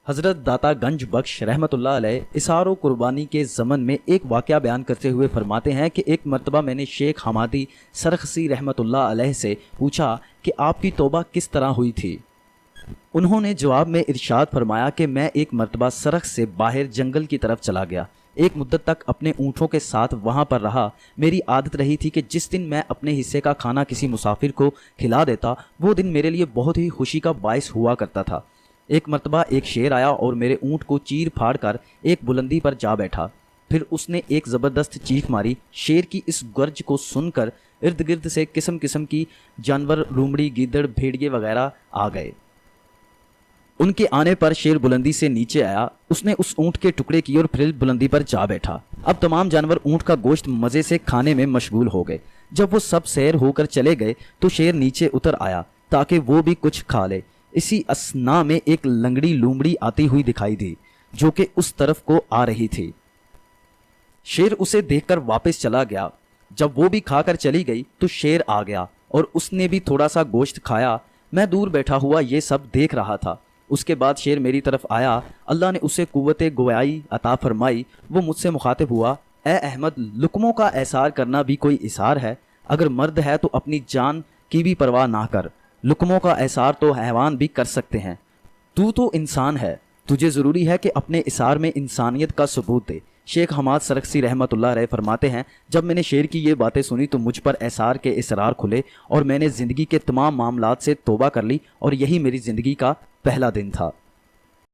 حضرت داتا گنج بخش رحمۃ اللہ علیہ اثار و قربانی کے ضمن میں ایک واقعہ بیان کرتے ہوئے فرماتے ہیں کہ ایک مرتبہ میں نے شیخ حمادی سرخسی رحمۃ اللہ علیہ سے پوچھا کہ آپ کی توبہ کس طرح ہوئی تھی۔ انہوں نے جواب میں ارشاد فرمایا کہ میں ایک مرتبہ سرخ سے باہر جنگل کی طرف چلا گیا، ایک مدت تک اپنے اونٹوں کے ساتھ وہاں پر رہا۔ میری عادت رہی تھی کہ جس دن میں اپنے حصے کا کھانا کسی مسافر کو کھلا دیتا وہ دن میرے لیے بہت ہی خوشی کا باعث ہوا کرتا تھا۔ ایک مرتبہ ایک شیر آیا اور میرے اونٹ کو چیر پھاڑ کر ایک بلندی پر جا بیٹھا، پھر اس نے ایک زبردست چیخ ماری۔ شیر کی اس گرج کو سن کر ارد گرد سے قسم قسم کی جانور، لومڑی، گیدڑ، بھیڑیے وغیرہ آ گئے۔ ان کے آنے پر شیر بلندی سے نیچے آیا، اس نے اس اونٹ کے ٹکڑے کیے اور پھر بلندی پر جا بیٹھا۔ اب تمام جانور اونٹ کا گوشت مزے سے کھانے میں مشغول ہو گئے۔ جب وہ سب سیر ہو کر چلے گئے تو شیر نیچے اتر آیا تاکہ وہ بھی کچھ کھا لے۔ اسی اثنا میں ایک لنگڑی لومڑی آتی ہوئی دکھائی دی جو کہ اس طرف کو آ رہی تھی۔ شیر اسے دیکھ کر واپس چلا گیا۔ جب وہ بھی کھا کر چلی گئی تو شیر آ گیا اور اس نے بھی تھوڑا سا گوشت کھایا۔ میں دور بیٹھا ہوا یہ سب دیکھ رہا تھا۔ اس کے بعد شیر میری طرف آیا، اللہ نے اسے قوت گویائی عطا فرمائی۔ وہ مجھ سے مخاطب ہوا، اے احمد، لقموں کا احسار کرنا بھی کوئی اثار ہے؟ اگر مرد ہے تو اپنی جان کی بھی پرواہ نہ کر، لقموں کا احسار تو حیوان بھی کر سکتے ہیں۔ تو انسان ہے، تجھے ضروری ہے کہ اپنے اثار میں انسانیت کا ثبوت دے۔ شیخ حماد سرخسی رحمۃ اللہ علیہ فرماتے ہیں، جب میں نے شیر کی یہ باتیں سنی تو مجھ پر اثار کے اسرار کھلے اور میں نے زندگی کے تمام معاملات سے توبہ کر لی اور یہی میری زندگی کا پہلا دن تھا۔